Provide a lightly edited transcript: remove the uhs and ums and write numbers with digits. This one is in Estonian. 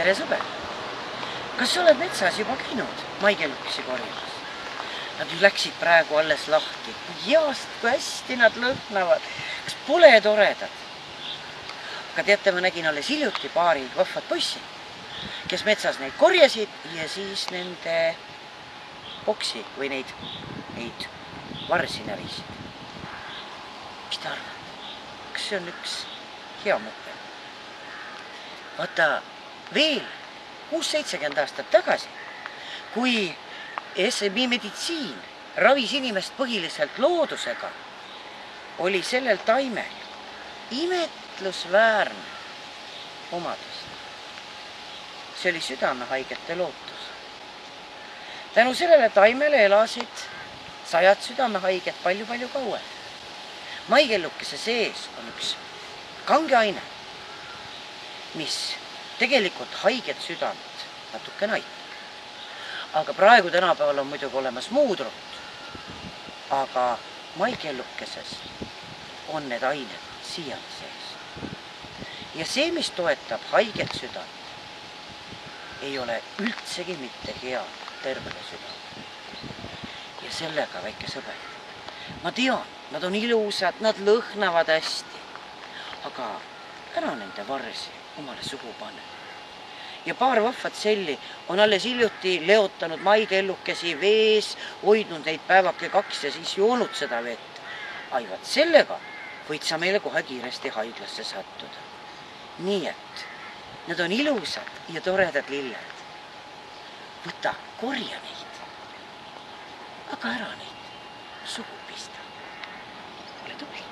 Tere sõber! Kas sa oled metsas juba käinud maikellukesi korjamas? Nad ju läksid praegu alles lahti. Jaast, kui hästi nad lõhnavad. Kas pole toredad? Aga teate, ma nägin alles hiljuti paari vahvat poissi, kes metsas neid korjasid ja siis nende boksi või neid varsi närisid. Mis ta arvad? Kas see on üks hea mõte? Vaata, veel 6-70 aastat tagasi, kui SMI meditsiin ravis inimest põhiliselt loodusega, oli sellel taimel imetlusväärne omadus. See oli südamehaigete lootus. Tänu sellele taimele elasid 100 südamehaiget palju-palju kauem. Maikellukese sees on üks kange aine, mis tegelikult haiget südamed natuke aitab. Aga praegu tänapäeval on muidugi olemas muud rohud. Aga maikelukeses on need ained siiani sees. Ja see, mis toetab haiget südamed, ei ole üldsegi mitte hea tervele südamele. Ja sellega, väike sõber, ma tean, nad on ilusad, nad lõhnavad hästi, aga ära nende varsi omale suhu pane. Ja paar vahvat selli on alles hiljuti leotanud maikellukesi vees, hoidnud neid päevake 2 ja siis joonud seda vett. Aivad sellega võid sa meile kohe kiiresti haiglasse sattuda. Nii et need on ilusad ja toredad lilled. Võta, korja neid, aga ära neid suhu pista. Ole tubli.